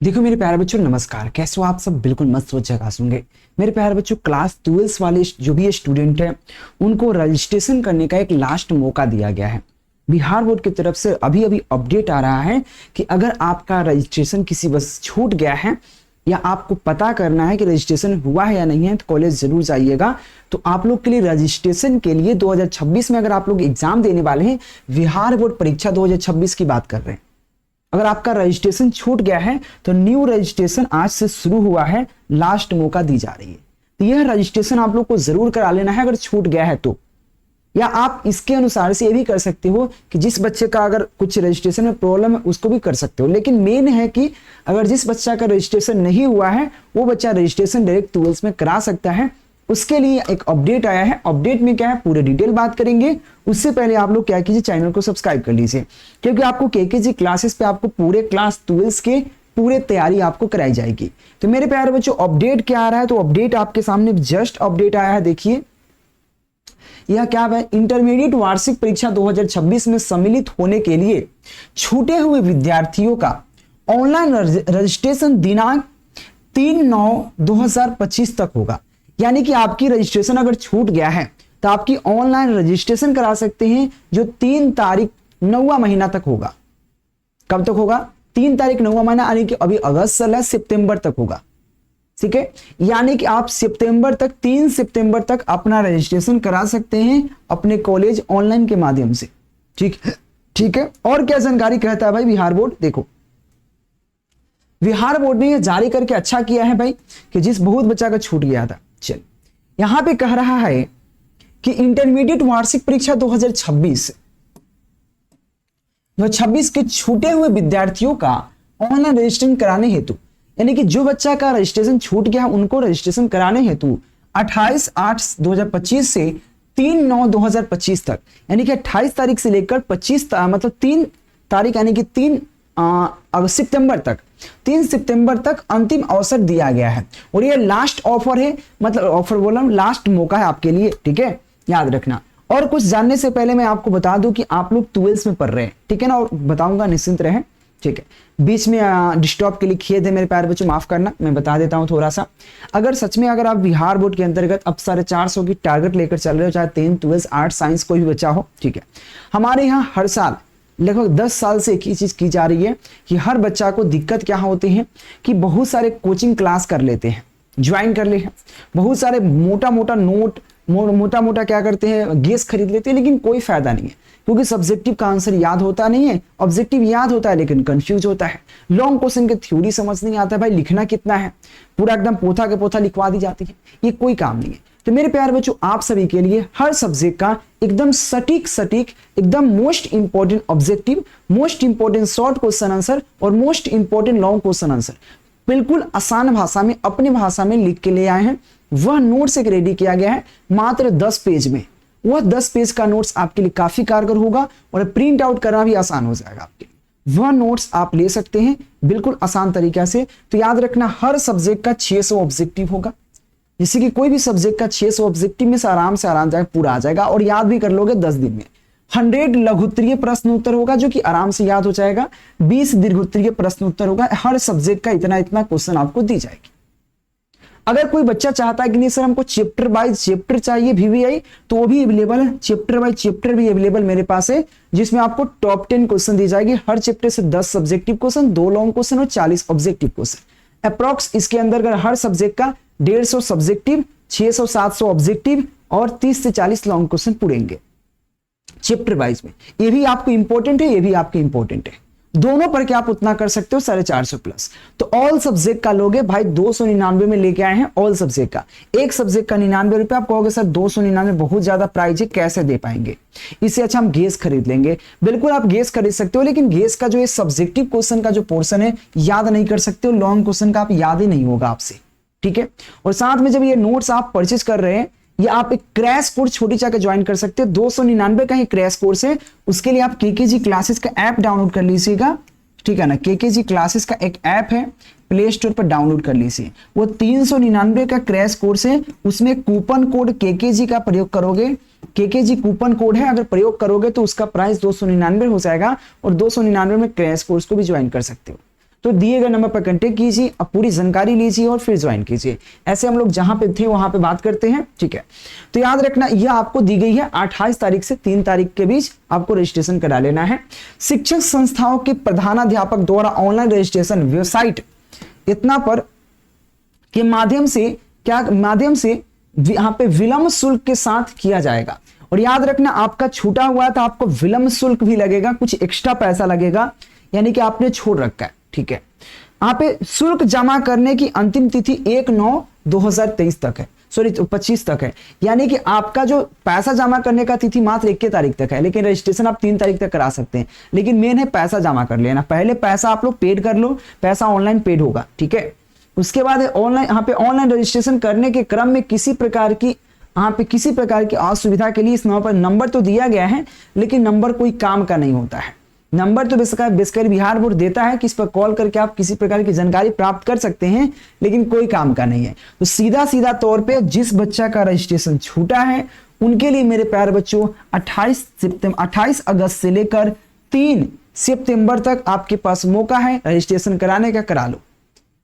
देखो मेरे प्यारे बच्चों, नमस्कार। कैसे हो आप सब? बिल्कुल मस्त झकास होंगे। मेरे प्यारे बच्चों, क्लास 12 वाले जो भी स्टूडेंट हैं उनको रजिस्ट्रेशन करने का एक लास्ट मौका दिया गया है। बिहार बोर्ड की तरफ से अभी अभी अपडेट आ रहा है कि अगर आपका रजिस्ट्रेशन किसी बस छूट गया है या आपको पता करना है कि रजिस्ट्रेशन हुआ है या नहीं है, तो कॉलेज जरूर जाइएगा। तो आप लोग के लिए रजिस्ट्रेशन के लिए 2026 में अगर आप लोग एग्जाम देने वाले हैं, बिहार बोर्ड परीक्षा 2026 की बात कर रहे हैं, अगर आपका रजिस्ट्रेशन छूट गया है तो न्यू रजिस्ट्रेशन आज से शुरू हुआ है, लास्ट मौका दी जा रही है। तो यह रजिस्ट्रेशन आप लोग को जरूर करा लेना है अगर छूट गया है तो। या आप इसके अनुसार से ये भी कर सकते हो कि जिस बच्चे का अगर कुछ रजिस्ट्रेशन में प्रॉब्लम है उसको भी कर सकते हो, लेकिन मेन है कि अगर जिस बच्चा का रजिस्ट्रेशन नहीं हुआ है वो बच्चा रजिस्ट्रेशन डायरेक्ट 12 में करा सकता है। उसके लिए एक अपडेट आया है। अपडेट में क्या है, पूरे डिटेल बात करेंगे। उससे पहले आप लोग क्या कीजिए, चैनल को सब्सक्राइब कर लीजिए, क्योंकि आपको केकेजी क्लासेस पे आपको पूरे क्लास 12 के पूरे तैयारी आपको कराई जाएगी। तो मेरे प्यारे बच्चों, अपडेट क्या आ रहा है, तो अपडेट आपके सामने जस्ट अपडेट आया है। देखिए यह क्या है, इंटरमीडिएट वार्षिक परीक्षा 2026 में सम्मिलित होने के लिए छूटे हुए विद्यार्थियों का ऑनलाइन रजिस्ट्रेशन दिनांक 3/9/2025 तक होगा। यानी कि आपकी रजिस्ट्रेशन अगर छूट गया है तो आपकी ऑनलाइन रजिस्ट्रेशन करा सकते हैं, जो 3 तारीख 9वां महीना तक होगा। कब तक होगा? 3 तारीख 9वां महीना, यानी कि अभी अगस्त चल रहा है, सितंबर तक होगा। ठीक है, यानी कि आप सितंबर तक 3 सितंबर तक अपना रजिस्ट्रेशन करा सकते हैं अपने कॉलेज ऑनलाइन के माध्यम से। ठीक है। और क्या जानकारी कहता है भाई बिहार बोर्ड? देखो बिहार बोर्ड ने यह जारी करके अच्छा किया है भाई कि जिस बहुत बच्चा का छूट गया था। चल यहां पे कह रहा है कि इंटरमीडिएट वार्षिक परीक्षा 2026 के छूटे हुए विद्यार्थियों का ऑनलाइन रजिस्ट्रेशन कराने हेतु, यानी कि जो बच्चा का रजिस्ट्रेशन छूट गया उनको रजिस्ट्रेशन कराने हेतु 28/8/2025 से 3/9/2025 तक, यानी कि 28 तारीख से लेकर 25 मतलब 3 तारीख यानी कि 3 सितंबर तक, 3 सितंबर तक अंतिम अवसर दिया गया है। और ये लास्ट ऑफर है, मतलब ऑफर बोला, लास्ट मौका है आपके लिए। ठीक है, याद रखना। और कुछ जानने से पहले मैं आपको बता दूं कि आप लोग 12 में पढ़ रहे हैं, ठीक है ना, और बताऊंगा, निश्चिंत रहें। ठीक है, बीच में डिस्टर्ब के लिए खेद है मेरे प्यारे बच्चों, माफ करना। मैं बता देता हूं थोड़ा सा। अगर सच में अगर आप बिहार बोर्ड के अंतर्गत अब 450 की टारगेट लेकर चल रहे हो, चाहे 10, 12, आर्ट्स, साइंस कोई भी बच्चा हो, ठीक है, हमारे यहाँ हर साल लगभग 10 साल से एक ही चीज की जा रही है कि हर बच्चा को दिक्कत क्या होती है कि बहुत सारे कोचिंग क्लास कर लेते हैं, ज्वाइन कर ले हैं, बहुत सारे मोटा मोटा क्या करते हैं, गेस खरीद लेते हैं, लेकिन कोई फायदा नहीं है, क्योंकि सब्जेक्टिव का आंसर याद होता नहीं है। ऑब्जेक्टिव याद होता है लेकिन कंफ्यूज होता है। लॉन्ग क्वेश्चन की थ्योरी समझ नहीं आता है, भाई लिखना कितना है, पूरा एकदम पोथा के पोथा लिखवा दी जाती है, ये कोई काम नहीं है। तो मेरे प्यारे बच्चों, आप सभी के लिए हर सब्जेक्ट का एकदम सटीक एकदम most important objective, most important short question answer और most important long question answer बिल्कुल आसान भाषा में, अपनी भाषा में लिख के ले आए हैं। वह नोट्स एक रेडी किया गया है मात्र 10 पेज में। वह 10 पेज का नोट्स आपके लिए काफी कारगर होगा और प्रिंट आउट करना भी आसान हो जाएगा आपके लिए। वह नोट्स आप ले सकते हैं बिल्कुल आसान तरीका से। तो याद रखना, हर सब्जेक्ट का 600 ऑब्जेक्टिव होगा, जैसे कि कोई भी सब्जेक्ट का 600 ऑब्जेक्टिव में से आराम जाएगा, पूरा आ जाएगा और याद भी कर लोगे 10 दिन में। 100 लघुत्तरीय प्रश्न उत्तर होगा जो कि आराम से याद हो जाएगा। 20 दीर्घोत्तरीय प्रश्न उत्तर होगा। हर सब्जेक्ट का इतना क्वेश्चन आपको दी जाएगी। अगर कोई बच्चा चाहता है कि नहीं सर हमको चैप्टर बाय चैप्टर चाहिए VVI, तो वो भी अवेलेबल है। चैप्टर बाय चैप्टर भी अवेलेबल मेरे पास है, जिसमें आपको टॉप 10 क्वेश्चन दी जाएगी। हर चैप्टर से 10 सब्जेक्टिव क्वेश्चन, 2 लॉन्ग क्वेश्चन और 40 ऑब्जेक्टिव क्वेश्चन। अप्रॉक्स इसके अंदर अगर हर सब्जेक्ट का 150 सब्जेक्टिव, 600-700 ऑब्जेक्टिव और 30 से 40 लॉन्ग क्वेश्चन पूरेंगे चैप्टर वाइज में। ये भी आपको इंपॉर्टेंट है, ये भी आपके इंपॉर्टेंट है। दोनों पर क्या आप उतना कर सकते हो, 450 प्लस। तो ऑल सब्जेक्ट का लोगे भाई 299 में लेके आए हैं। ऑल सब्जेक्ट का, एक सब्जेक्ट का 99 रुपए। आप कहोगे सर 299 बहुत ज्यादा प्राइस है, कैसे दे पाएंगे? इससे अच्छा हम गेस खरीद लेंगे। बिल्कुल आप गेस खरीद सकते हो, लेकिन गेस का जो ये सब्जेक्टिव क्वेश्चन का जो पोर्शन है याद नहीं कर सकते हो। लॉन्ग क्वेश्चन का आप याद ही नहीं होगा आपसे, ठीक है। और साथ में जब ये नोट्स आप परचेज कर रहे हैं, ये आप एक क्रैश कोर्स छोटी सा ज्वाइन कर सकते हो। 299 का ही क्रैश कोर्स है। उसके लिए आप केकेजी क्लासेस का ऐप डाउनलोड कर लीजिएगा, ठीक है ना। केकेजी क्लासेस का एक ऐप है, प्ले स्टोर पर डाउनलोड कर लीजिए। वो 399 का क्रैश कोर्स है। उसमें कूपन कोड केकेजी का प्रयोग करोगे, केकेजी कूपन कोड है, अगर प्रयोग करोगे तो उसका प्राइस 299 हो जाएगा और 299 में क्रैश कोर्स को भी ज्वाइन कर सकते हो। तो दिए गए नंबर पर कांटेक्ट कीजिए, अब पूरी जानकारी लीजिए और फिर ज्वाइन कीजिए। ऐसे हम लोग जहां पे थे वहां पे बात करते हैं, ठीक है। तो याद रखना यह आपको दी गई है 28 तारीख से 3 तारीख के बीच आपको रजिस्ट्रेशन करा लेना है। शिक्षक संस्थाओं के प्रधानाध्यापक द्वारा ऑनलाइन रजिस्ट्रेशन वेबसाइट इतना पर के माध्यम से यहाँ पे विलंब शुल्क के साथ किया जाएगा। और याद रखना आपका छूटा हुआ था, आपको विलंब शुल्क भी लगेगा, कुछ एक्स्ट्रा पैसा लगेगा, यानी कि आपने छोड़ रखा है, ठीक है। यहाँ पे शुल्क जमा करने की अंतिम तिथि 1/9/2023 तक है, सॉरी 25 तक है, यानी कि आपका जो पैसा जमा करने का तिथि मात्र 1 तारीख तक है, लेकिन रजिस्ट्रेशन आप 3 तारीख तक करा सकते हैं। लेकिन मेन है पैसा जमा कर लेना, पहले पैसा आप लोग पेड कर लो, पैसा ऑनलाइन पेड होगा, ठीक है। उसके बाद ऑनलाइन यहाँ पे ऑनलाइन रजिस्ट्रेशन करने के क्रम में किसी प्रकार की असुविधा के लिए इस नंबर पर नंबर तो दिया गया है, लेकिन नंबर कोई काम का नहीं होता है। नंबर तो बेसिकली बिहार बोर्ड देता है कि इस पर कॉल करके आप किसी प्रकार की जानकारी प्राप्त कर सकते हैं, लेकिन कोई काम का नहीं है। तो सीधा तौर पे जिस बच्चा का रजिस्ट्रेशन छूटा है उनके लिए मेरे प्यारे बच्चों 28 अगस्त से लेकर 3 सितंबर तक आपके पास मौका है रजिस्ट्रेशन कराने का, करा लो।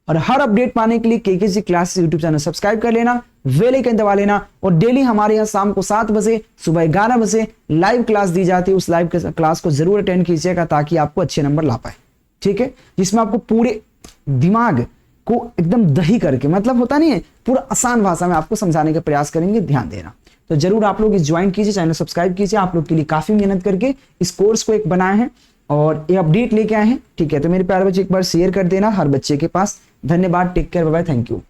और हर अपडेट पाने के लिए KKG classes YouTube channel subscribe कर लेना, बेल आइकन दबा लेना। और डेली हमारे यहाँ शाम को 7 बजे, सुबह 11 बजे लाइव क्लास दी जाती है, उस लाइव क्लास को जरूर अटेंड कीजिएगा ताकि आपको अच्छे नंबर ला पाए, ठीक है। जिसमें आपको पूरे दिमाग को एकदम दही करके, मतलब होता नहीं है, पूरा आसान भाषा में आपको समझाने का प्रयास करेंगे, ध्यान देना। तो जरूर आप लोग इस ज्वाइन कीजिए, चैनल सब्सक्राइब कीजिए। आप लोग के लिए काफी मेहनत करके इस कोर्स को एक बनाए हैं और ये अपडेट लेके आए हैं, ठीक है। तो मेरे प्यारे बच्चे एक बार शेयर कर देना हर बच्चे के पास। धन्यवाद, take care, bye bye, thank you.